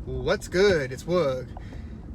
What's good? It's Woog.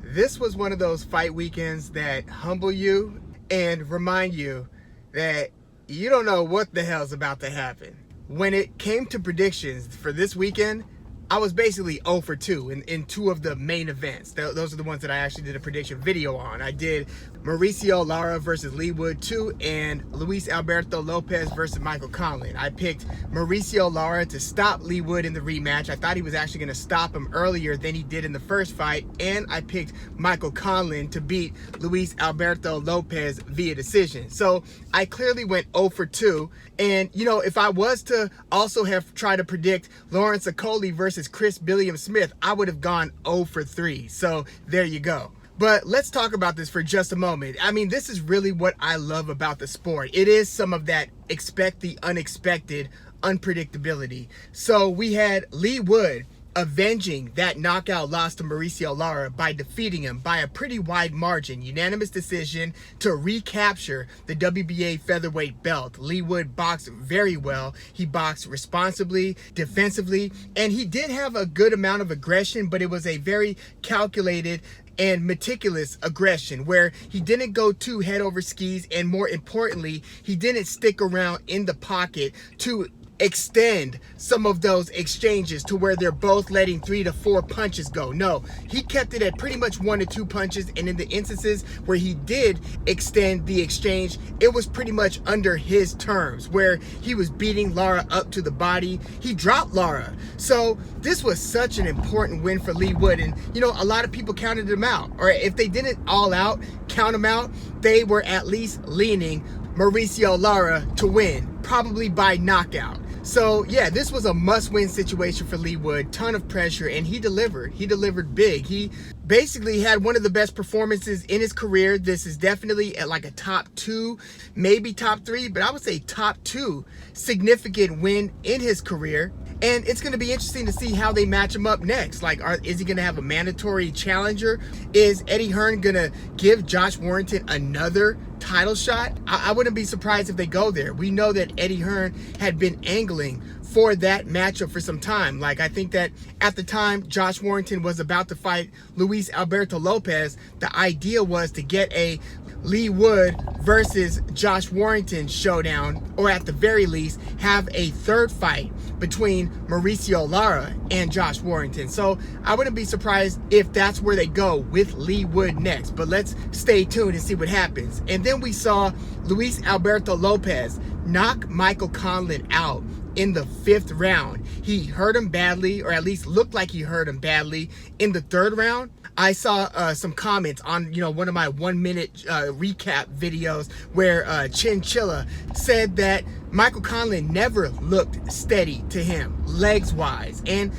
This was one of those fight weekends that humble you and remind you that you don't know what the hell's about to happen. When it came to predictions for this weekend, I was basically 0 for 2 in two of the main events. Those are the ones that I actually did a prediction video on. I did Mauricio Lara versus Leigh Wood 2 and Luis Alberto Lopez versus Michael Conlan. I picked Mauricio Lara to stop Leigh Wood in the rematch. I thought he was actually going to stop him earlier than he did in the first fight. And I picked Michael Conlan to beat Luis Alberto Lopez via decision. So I clearly went 0 for 2. And, you know, if I was to also have tried to predict Lawrence Okolie versus Chris Billiam-Smith, I would have gone 0 for 3. So there you go. But let's talk about this for just a moment. I mean, this is really what I love about the sport. It is some of that expect the unexpected unpredictability. So we had Leigh Wood avenging that knockout loss to Mauricio Lara by defeating him by a pretty wide margin, unanimous decision to recapture the WBA featherweight belt. Leigh Wood boxed very well. He boxed responsibly, defensively, and he did have a good amount of aggression, but it was a very calculated and meticulous aggression where he didn't go too head over skis, and more importantly, he didn't stick around in the pocket to extend some of those exchanges to where they're both letting 3 to 4 punches go. No, he kept it at pretty much 1 to 2 punches, and in the instances where he did extend the exchange, it was pretty much under his terms, where he was beating Lara up to the body. He dropped Lara. So this was such an important win for Leigh Wood, and you know, a lot of people counted him out, or if they didn't all out count him out, they were at least leaning Mauricio Lara to win, probably by knockout. So yeah, this was a must-win situation for Leigh Wood. Ton of pressure, and he delivered. He delivered big. He basically had one of the best performances in his career. This is definitely at like a top 2, maybe top 3, but I would say top 2 significant win in his career. And it's going to be interesting to see how they match him up next. Like, is he going to have a mandatory challenger? Is Eddie Hearn going to give Josh Warrington another title shot? I wouldn't be surprised if they go there. We know that Eddie Hearn had been angling for that matchup for some time. Like, I think that at the time Josh Warrington was about to fight Luis Alberto Lopez, the idea was to get a Leigh Wood versus Josh Warrington showdown, or at the very least have a third fight between Mauricio Lara and Josh Warrington. So I wouldn't be surprised if that's where they go with Leigh Wood next, but let's stay tuned and see what happens. And then we saw Luis Alberto Lopez knock Michael Conlan out in the 5th round. He hurt him badly, or at least looked like he hurt him badly in the 3rd round. I saw some comments on, you know, one of my 1-minute recap videos where Chinchilla said that Michael Conlan never looked steady to him, legs-wise. And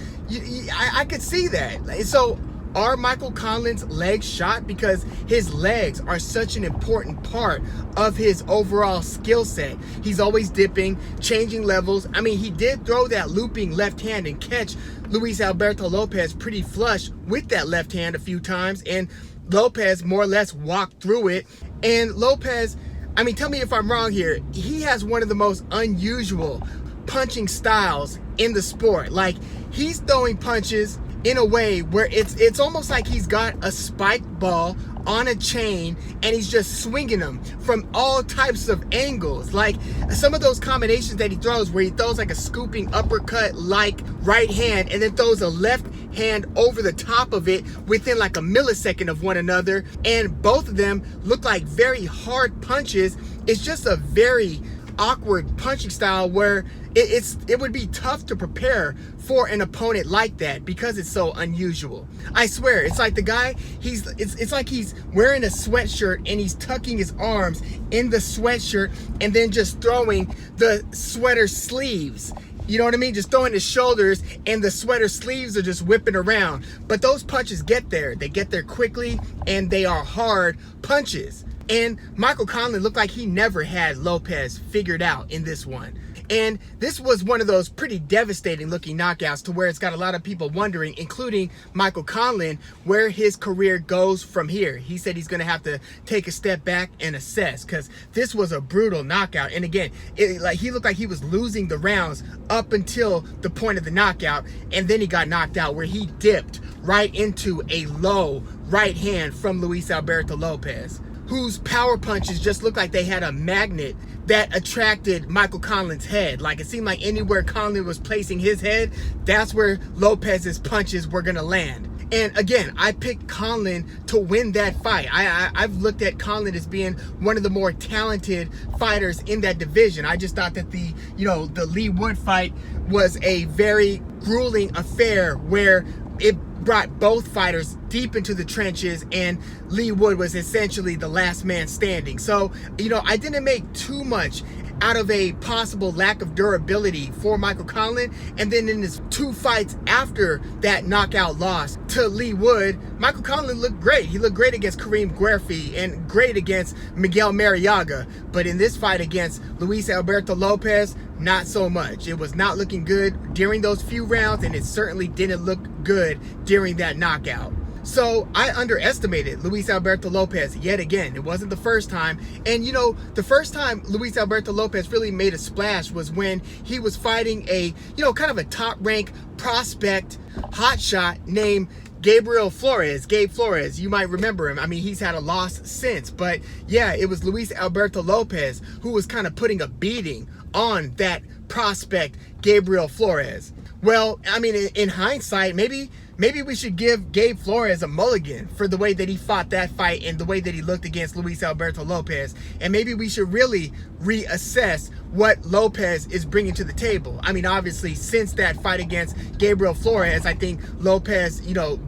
I could see that. So are Michael Conlan's legs shot? Because his legs are such an important part of his overall skill set. He's always dipping, changing levels. I mean, he did throw that looping left hand and catch Luis Alberto Lopez pretty flush with that left hand a few times, and Lopez more or less walked through it. And Lopez, I mean, tell me if I'm wrong here, he has one of the most unusual punching styles in the sport. Like, he's throwing punches in a way where it's almost like he's got a spike ball on a chain and he's just swinging them from all types of angles. Like some of those combinations that he throws, where he throws like a scooping uppercut like right hand and then throws a left hand over the top of it within like a millisecond of one another, and both of them look like very hard punches. It's just a very awkward punching style where it would be tough to prepare for an opponent like that because it's so unusual. I swear, it's like the guy, it's like he's wearing a sweatshirt and he's tucking his arms in the sweatshirt and then just throwing the sweater sleeves. You know what I mean? Just throwing his shoulders and the sweater sleeves are just whipping around. But those punches get there. They get there quickly, and they are hard punches. And Michael Conlan looked like he never had Lopez figured out in this one. And this was one of those pretty devastating looking knockouts to where it's got a lot of people wondering, including Michael Conlan, where his career goes from here. He said he's going to have to take a step back and assess, because this was a brutal knockout. And again, he looked like he was losing the rounds up until the point of the knockout, and then he got knocked out where he dipped right into a low right hand from Luis Alberto Lopez, whose power punches just looked like they had a magnet that attracted Michael Conlan's head. Like, it seemed like anywhere Conlan was placing his head, that's where Lopez's punches were gonna land. And again, I picked Conlan to win that fight. I've looked at Conlan as being one of the more talented fighters in that division. I just thought that the Leigh Wood fight was a very grueling affair where it brought both fighters deep into the trenches, and Leigh Wood was essentially the last man standing. So, I didn't make too much out of a possible lack of durability for Michael Conlan. And then in his 2 fights after that knockout loss to Leigh Wood, Michael Conlan looked great. He looked great against Kareem Guerfi and great against Miguel Mariaga. But in this fight against Luis Alberto Lopez, not so much. It was not looking good during those few rounds, and it certainly didn't look good during that knockout. So I underestimated Luis Alberto Lopez yet again. It wasn't the first time. And the first time Luis Alberto Lopez really made a splash was when he was fighting a, kind of a top rank prospect hotshot named Gabe Flores. You might remember him. I mean, he's had a loss since, but yeah, it was Luis Alberto Lopez who was kind of putting a beating on that prospect, Gabriel Flores. Well, I mean, in hindsight, maybe we should give Gabe Flores a mulligan for the way that he fought that fight and the way that he looked against Luis Alberto Lopez. And maybe we should really reassess what Lopez is bringing to the table. I mean, obviously, since that fight against Gabriel Flores, I think Lopez,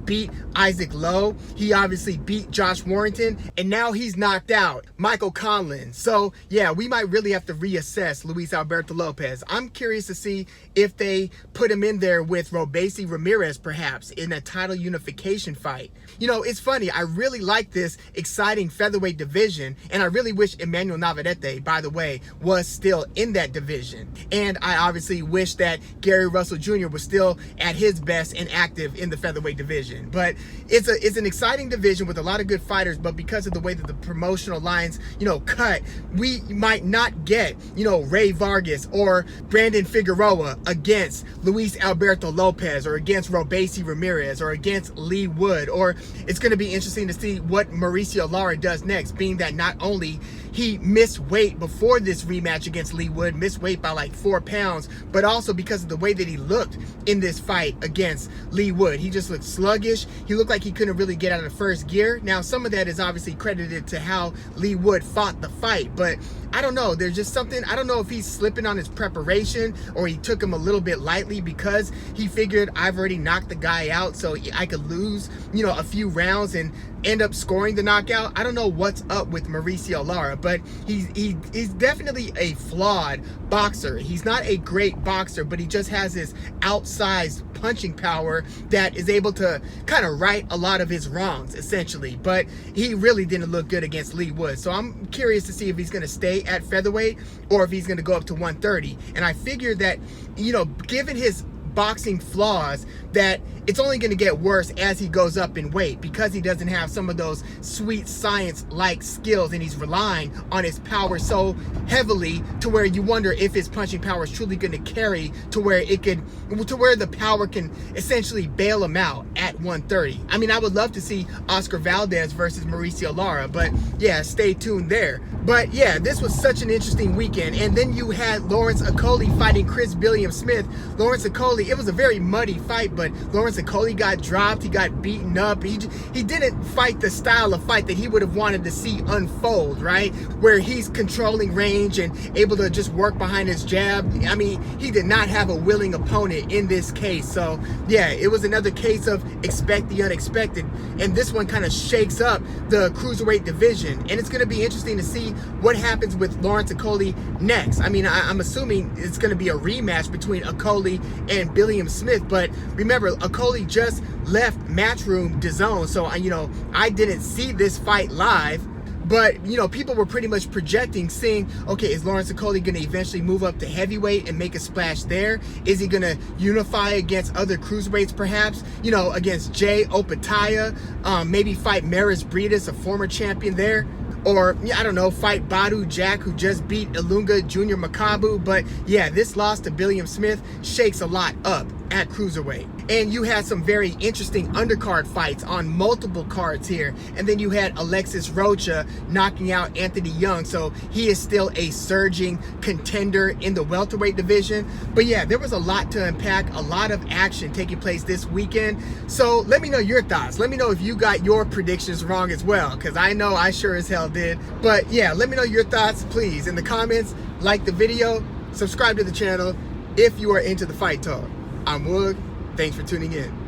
beat Isaac Lowe. He obviously beat Josh Warrington, and now he's knocked out Michael Conlan. So, yeah, we might really have to reassess Luis Alberto Lopez. I'm curious to see if they put him in there with Robeisy Ramirez, perhaps, in a title unification fight. It's funny. I really like this exciting featherweight division, and I really wish Emmanuel Navarrete, by the way, was still in that division. And I obviously wish that Gary Russell Jr. was still at his best and active in the featherweight division. But it's an exciting division with a lot of good fighters, but because of the way that the promotional lines, cut, we might not get, Ray Vargas or Brandon Figueroa against Luis Alberto Lopez or against Robeisy Ramirez or against Leigh Wood. Or it's going to be interesting to see what Mauricio Lara does next, being that not only he missed weight before this rematch against Leigh Wood, missed weight by like 4 pounds, but also because of the way that he looked in this fight against Leigh Wood. He just looked sluggish. He looked like he couldn't really get out of first gear. Now, some of that is obviously credited to how Leigh Wood fought the fight, but I don't know. There's just something, I don't know if he's slipping on his preparation or he took him a little bit lightly because he figured I've already knocked the guy out, so I could lose, a few rounds and end up scoring the knockout. I don't know what's up with Mauricio Lara, but he's definitely a flawed boxer. He's not a great boxer, but he just has this outsized punching power that is able to kind of right a lot of his wrongs, essentially. But he really didn't look good against Leigh Wood. So I'm curious to see if he's going to stay at featherweight or if he's going to go up to 130. And I figured that, given his boxing flaws, that it's only going to get worse as he goes up in weight because he doesn't have some of those sweet science-like skills, and he's relying on his power so heavily to where you wonder if his punching power is truly going to carry to where the power can essentially bail him out at 130. I mean, I would love to see Oscar Valdez versus Mauricio Lara, but yeah, stay tuned there. But yeah, this was such an interesting weekend. And then you had Lawrence Okolie fighting Chris Billiam-Smith. Lawrence Okolie, it was a very muddy fight, but Lawrence Okolie got dropped. He got beaten up. He didn't fight the style of fight that he would have wanted to see unfold, right? Where he's controlling range and able to just work behind his jab. I mean, he did not have a willing opponent in this case. So yeah, it was another case of expect the unexpected. And this one kind of shakes up the cruiserweight division. And it's going to be interesting to see what happens with Lawrence Okolie next. I mean, I'm assuming it's going to be a rematch between Okolie and Billiam-Smith. But remember, Okolie just left Matchroom DAZN, so I didn't see this fight live. But, people were pretty much projecting, saying, okay, is Lawrence Okolie going to eventually move up to heavyweight and make a splash there? Is he going to unify against other cruiserweights, perhaps? Against Jay Opataya, maybe fight Maris Briedis, a former champion there? Or, I don't know, fight Badu Jack, who just beat Ilunga Jr. Makabu. But yeah, this loss to Billiam-Smith shakes a lot up at cruiserweight. And you had some very interesting undercard fights on multiple cards here. And then you had Alexis Rocha knocking out Anthony Young. So he is still a surging contender in the welterweight division. But yeah, there was a lot to unpack, a lot of action taking place this weekend. So let me know your thoughts. Let me know if you got your predictions wrong as well, because I know I sure as hell did. But yeah, let me know your thoughts, please, in the comments. Like the video, subscribe to the channel if you are into the fight talk. I'm Woog. Thanks for tuning in.